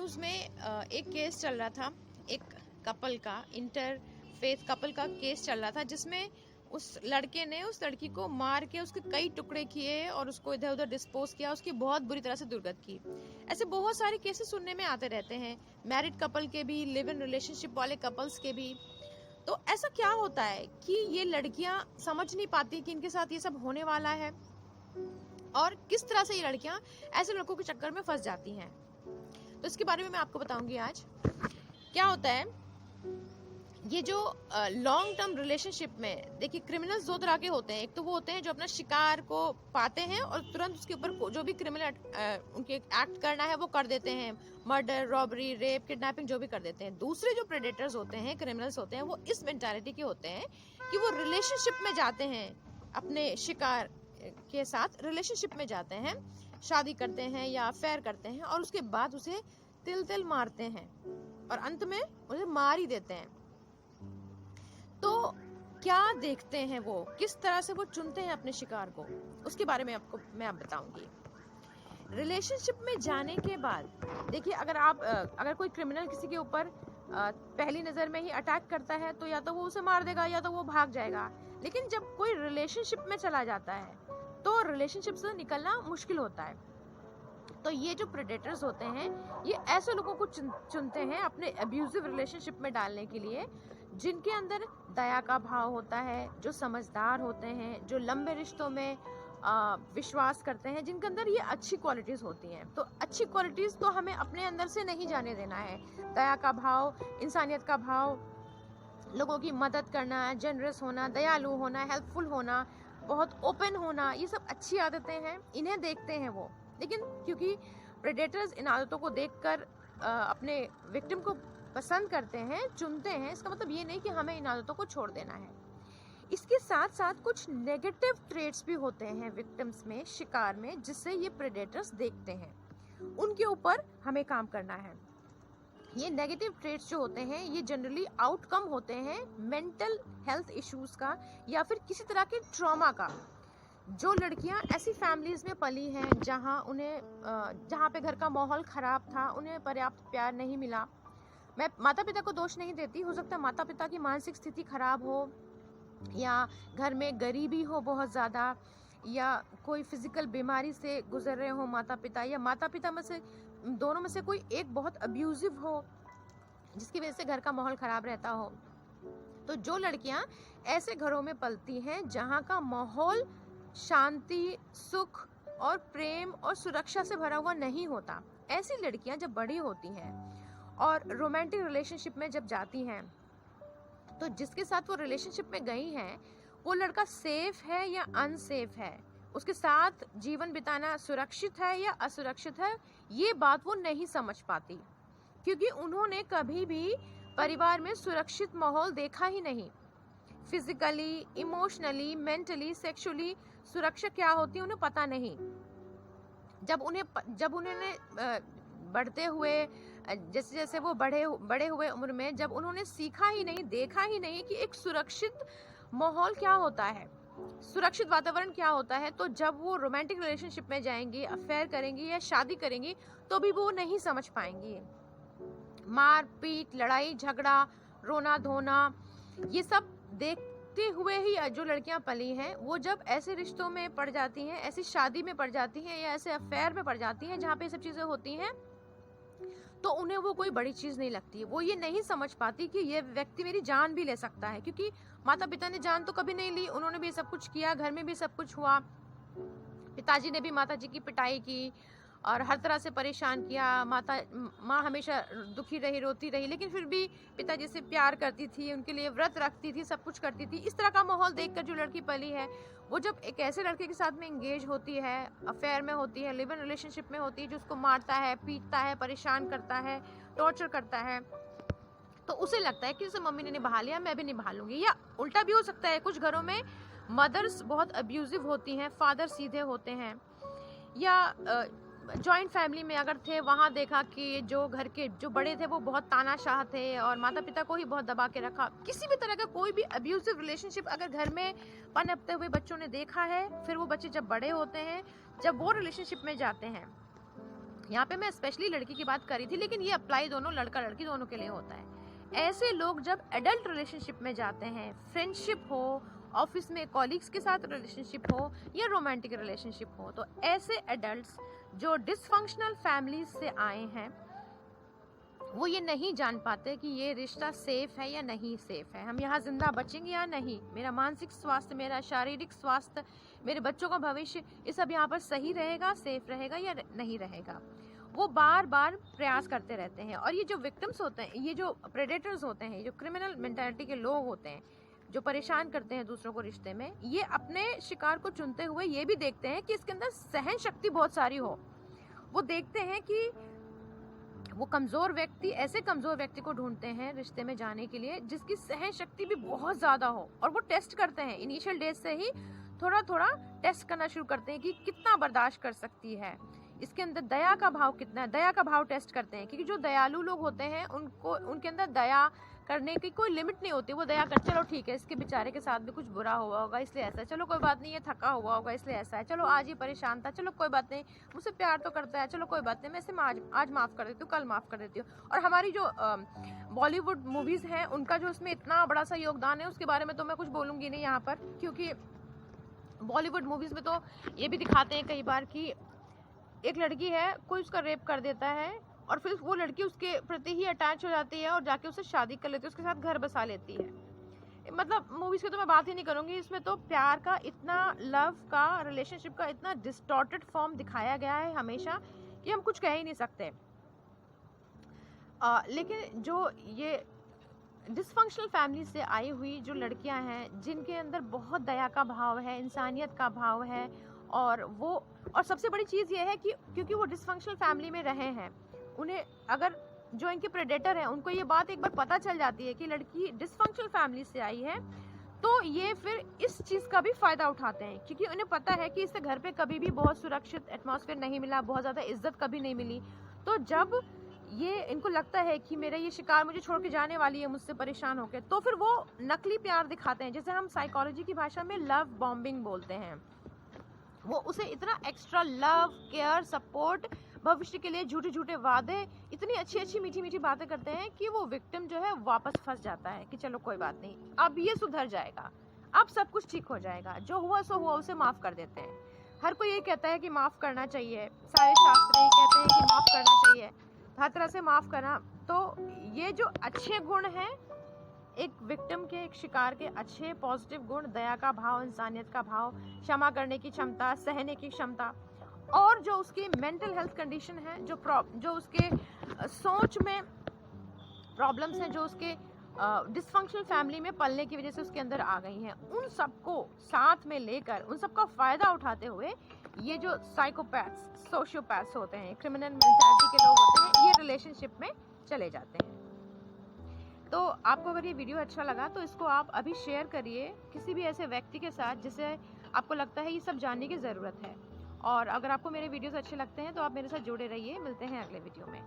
News में एक case चल रहा था, एक कपल का, इंटर फेथ कपल का केस चल रहा था, जिसमें उस लड़के ने उस लड़की को मार के उसके कई टुकड़े किए और उसको इधर उधर डिस्पोज किया, उसकी बहुत बुरी तरह से दुर्गत की। ऐसे बहुत सारे केसेस सुनने में आते रहते हैं, मैरिड कपल के भी, लिव इन रिलेशनशिप वाले कपल्स के भी। तो ऐसा क्या होता है कि ये लड़कियां समझ नहीं पाती कि इनके साथ ये सब होने वाला है, और किस तरह से ये लड़कियां ऐसे लड़कों के चक्कर में फंस जाती हैं। तो इसके बारे में मैं आपको बताऊंगी आज। क्या होता है, ये जो लॉन्ग टर्म रिलेशनशिप में, देखिए क्रिमिनल्स दो तरह के होते हैं। एक तो वो होते हैं जो अपना शिकार को पाते हैं और तुरंत उसके ऊपर जो भी क्रिमिनल उनके एक्ट करना है वो कर देते हैं, मर्डर, रॉबरी, रेप, किडनैपिंग जो भी कर देते हैं। दूसरे जो प्रेडेटर्स होते हैं, क्रिमिनल्स होते हैं, वो इस मेंटालिटी के होते हैं कि वो रिलेशनशिप में जाते हैं, अपने शिकार के साथ रिलेशनशिप में जाते हैं, शादी करते हैं या अफेयर करते हैं, और उसके बाद उसे तिल तिल मारते हैं और अंत में उसे मार ही देते हैं। तो क्या देखते हैं वो, किस तरह से वो चुनते हैं अपने शिकार को, उसके बारे में आपको मैं अब बताऊंगी। रिलेशनशिप में जाने के बाद देखिए, अगर कोई क्रिमिनल किसी के ऊपर पहली नजर में ही अटैक करता है तो या तो वो उसे मार देगा या तो वो भाग जाएगा। लेकिन जब कोई रिलेशनशिप में चला जाता है तो रिलेशनशिप से निकलना मुश्किल होता है। तो ये जो प्रेडेटर्स होते हैं, ये ऐसे लोगों को चुनते हैं अपने अब्यूजिव रिलेशनशिप में डालने के लिए, जिनके अंदर दया का भाव होता है, जो समझदार होते हैं, जो लंबे रिश्तों में विश्वास करते हैं, जिनके अंदर ये अच्छी क्वालिटीज होती हैं। तो अच्छी क्वालिटीज तो हमें अपने अंदर से नहीं जाने देना है। दया का भाव, इंसानियत का भाव, लोगों की मदद करना, जनरस होना, दयालु होना, हेल्पफुल होना, बहुत ओपन होना, ये सब अच्छी आदतें हैं, इन्हें देखते हैं वो। लेकिन क्योंकि प्रेडेटर्स इन आदतों को देखकर अपने विक्टिम को पसंद करते हैं, चुनते हैं, इसका मतलब ये नहीं कि हमें इन आदतों को छोड़ देना है। इसके साथ साथ कुछ नेगेटिव ट्रेट्स भी होते हैं विक्टिम्स में, शिकार में, जिससे ये प्रेडेटर्स देखते हैं, उनके ऊपर हमें काम करना है। ये नेगेटिव ट्रेट्स जो होते हैं, ये जनरली आउटकम होते हैं मेंटल हेल्थ इश्यूज का या फिर किसी तरह के ट्रॉमा का। जो लड़कियां ऐसी फैमिलीज में पली हैं जहाँ पे घर का माहौल खराब था, उन्हें पर्याप्त प्यार नहीं मिला। मैं माता पिता को दोष नहीं देती, हो सकता है माता पिता की मानसिक स्थिति खराब हो, या घर में गरीबी हो बहुत ज़्यादा, या कोई फिजिकल बीमारी से गुजर रहे हो माता पिता, या माता पिता में से दोनों में से कोई एक बहुत अब्यूजिव हो, जिसकी वजह से घर का माहौल खराब रहता हो। तो जो लड़कियां ऐसे घरों में पलती हैं जहाँ का माहौल शांति, सुख और प्रेम और सुरक्षा से भरा हुआ नहीं होता, ऐसी लड़कियां जब बड़ी होती हैं और रोमांटिक रिलेशनशिप में जब जाती हैं, तो जिसके साथ वो रिलेशनशिप में गई हैं, वो लड़का सेफ है या अनसेफ है, उसके साथ जीवन बिताना सुरक्षित है या असुरक्षित है, ये बात वो नहीं समझ पाती, क्योंकि उन्होंने कभी भी परिवार में सुरक्षित माहौल देखा ही नहीं। फिजिकली, इमोशनली, मेंटली, सेक्सुअली सुरक्षा क्या होती है उन्हें पता नहीं। जब उन्होंने बढ़ते हुए, जैसे जैसे वो बड़े हुए उम्र में, जब उन्होंने सीखा ही नहीं, देखा ही नहीं कि एक सुरक्षित माहौल क्या होता है, सुरक्षित वातावरण क्या होता है, तो जब वो रोमांटिक रिलेशनशिप में जाएंगी, अफेयर करेंगी या शादी करेंगी, तो भी वो नहीं समझ पाएंगी। मार पीट, लड़ाई झगड़ा, रोना धोना, ये सब देखते हुए ही जो लड़कियां पली हैं, वो जब ऐसे रिश्तों में पड़ जाती हैं, ऐसी शादी में पड़ जाती हैं या ऐसे अफेयर में पड़ जाती हैं जहाँ पे ये सब चीजें होती हैं, तो उन्हें वो कोई बड़ी चीज नहीं लगती। वो ये नहीं समझ पाती कि ये व्यक्ति मेरी जान भी ले सकता है, क्योंकि माता पिता ने जान तो कभी नहीं ली, उन्होंने भी सब कुछ किया, घर में भी सब कुछ हुआ, पिताजी ने भी माता जी की पिटाई की और हर तरह से परेशान किया। माँ हमेशा दुखी रही, रोती रही, लेकिन फिर भी पिताजी से प्यार करती थी, उनके लिए व्रत रखती थी, सब कुछ करती थी। इस तरह का माहौल देखकर जो लड़की पली है, वो जब एक ऐसे लड़के के साथ में एंगेज होती है, अफेयर में होती है, लिव इन रिलेशनशिप में होती है, जो उसको मारता है, पीटता है, परेशान करता है, टॉर्चर करता है, तो उसे लगता है कि जैसे मम्मी ने निभा लिया, मैं भी निभा लूंगी। या उल्टा भी हो सकता है, कुछ घरों में मदर्स बहुत अब्यूजिव होती हैं, फादर सीधे होते हैं, या जॉइंट फैमिली में अगर थे, वहाँ देखा कि जो घर के जो बड़े थे वो बहुत तानाशाह थे और माता पिता को ही बहुत दबा के रखा। किसी भी तरह का कोई भी अब्यूजिव रिलेशनशिप अगर घर में पनपते हुए बच्चों ने देखा है, फिर वो बच्चे जब बड़े होते हैं, जब वो रिलेशनशिप में जाते हैं यहाँ पे मैं स्पेशली लड़की की बात करी थी, लेकिन ये अप्लाई दोनों लड़का लड़की दोनों के लिए होता है। ऐसे लोग जब एडल्ट रिलेशनशिप में जाते हैं, फ्रेंडशिप हो, ऑफिस में कॉलीग्स के साथ रिलेशनशिप हो या रोमांटिक रिलेशनशिप हो, तो ऐसे एडल्ट्स जो डिसफंक्शनल फैमिली से आए हैं वो ये नहीं जान पाते कि ये रिश्ता सेफ है या नहीं सेफ है, हम यहाँ जिंदा बचेंगे या नहीं, मेरा मानसिक स्वास्थ्य, मेरा शारीरिक स्वास्थ्य, मेरे बच्चों का भविष्य, ये सब यहाँ पर सही रहेगा, सेफ रहेगा या नहीं रहेगा। वो बार बार प्रयास करते रहते हैं। और ये जो विक्टिम्स होते हैं, ये जो प्रेडेटर्स होते हैं, जो क्रिमिनल मेंटालिटी के लोग होते हैं जो परेशान करते हैं दूसरों को रिश्ते में, ये अपने शिकार को चुनते हुए ये भी देखते हैं कि इसके अंदर सहन शक्ति बहुत सारी हो। वो देखते हैं कि वो कमज़ोर व्यक्ति, ऐसे कमज़ोर व्यक्ति को ढूंढते हैं रिश्ते में जाने के लिए जिसकी सहन शक्ति भी बहुत ज़्यादा हो। और वो टेस्ट करते हैं, इनिशियल डेज से ही थोड़ा थोड़ा टेस्ट करना शुरू करते हैं कि कितना बर्दाश्त कर सकती है, इसके अंदर दया का भाव कितना है, दया का भाव टेस्ट करते हैं। क्योंकि जो दयालु लोग होते हैं उनको, उनके अंदर दया करने की कोई लिमिट नहीं होती। वो दया कर, चलो ठीक है इसके बेचारे के साथ भी कुछ बुरा हुआ होगा इसलिए ऐसा है, चलो कोई बात नहीं, ये थका हुआ होगा इसलिए ऐसा है, चलो आज ही परेशान था, चलो कोई बात नहीं, मुझसे प्यार तो करता है, चलो कोई बात नहीं, मैं इसे आज माफ़ कर देती हूँ, कल माफ़ कर देती हूँ। और हमारी जो बॉलीवुड मूवीज़ हैं उनका जो उसमें इतना बड़ा सा योगदान है, उसके बारे में तो मैं कुछ बोलूँगी नहीं यहाँ पर, क्योंकि बॉलीवुड मूवीज़ में तो ये भी दिखाते हैं कई बार कि एक लड़की है, कोई उसका रेप कर देता है और फिर वो लड़की उसके प्रति ही अटैच हो जाती है और जाके उससे शादी कर लेती है, उसके साथ घर बसा लेती है। मतलब मूवीज़ की तो मैं बात ही नहीं करूँगी, इसमें तो प्यार का इतना, लव का, रिलेशनशिप का इतना डिस्टॉर्टेड फॉर्म दिखाया गया है हमेशा कि हम कुछ कह ही नहीं सकते। लेकिन जो ये डिसफंक्शनल फैमिली से आई हुई जो लड़कियां हैं, जिनके अंदर बहुत दया का भाव है, इंसानियत का भाव है, और सबसे बड़ी चीज़ ये है कि क्योंकि वो डिसफंक्शनल फैमिली में रहे हैं, उन्हें अगर जो इनके प्रेडेटर हैं उनको ये बात एक बार पता चल जाती है कि लड़की डिसफंक्शनल फैमिली से आई है, तो ये फिर इस चीज़ का भी फ़ायदा उठाते हैं। क्योंकि उन्हें पता है कि इससे घर पे कभी भी बहुत सुरक्षित एटमॉस्फेयर नहीं मिला, बहुत ज़्यादा इज्जत कभी नहीं मिली। तो जब ये इनको लगता है कि मेरा ये शिकार मुझे छोड़ के जाने वाली है मुझसे परेशान होकर, तो फिर वो नकली प्यार दिखाते हैं, जैसे हम साइकोलॉजी की भाषा में लव बॉम्बिंग बोलते हैं। वो उसे इतना एक्स्ट्रा लव, केयर, सपोर्ट, भविष्य के लिए झूठे झूठे वादे, इतनी अच्छी अच्छी मीठी मीठी बातें करते हैं कि वो विक्टिम जो है वापस फंस जाता है कि चलो कोई बात नहीं, अब ये सुधर जाएगा, अब सब कुछ ठीक हो जाएगा, जो हुआ सो हुआ, उसे माफ़ कर देते हैं। हर कोई ये कहता है कि माफ़ करना चाहिए, सारे शास्त्र ये कहते हैं कि माफ़ करना चाहिए, हर तरह से माफ़ करना। तो ये जो अच्छे गुण हैं एक विक्टिम के, एक शिकार के अच्छे पॉजिटिव गुण, दया का भाव, इंसानियत का भाव, क्षमा करने की क्षमता, सहने की क्षमता, और जो उसकी मेंटल हेल्थ कंडीशन है, जो उसके सोच में प्रॉब्लम्स हैं, जो उसके डिसफंक्शनल फैमिली में पलने की वजह से उसके अंदर आ गई हैं, उन सबको साथ में लेकर, उन सबका फ़ायदा उठाते हुए ये जो साइकोपैथ्स, सोशियोपैथ्स होते हैं, क्रिमिनल मेंटालिटी के लोग होते हैं, ये रिलेशनशिप में चले जाते हैं। तो आपको अगर ये वीडियो अच्छा लगा तो इसको आप अभी शेयर करिए किसी भी ऐसे व्यक्ति के साथ जिसे आपको लगता है ये सब जानने की ज़रूरत है। और अगर आपको मेरे वीडियोस अच्छे लगते हैं तो आप मेरे साथ जुड़े रहिए। मिलते हैं अगले वीडियो में।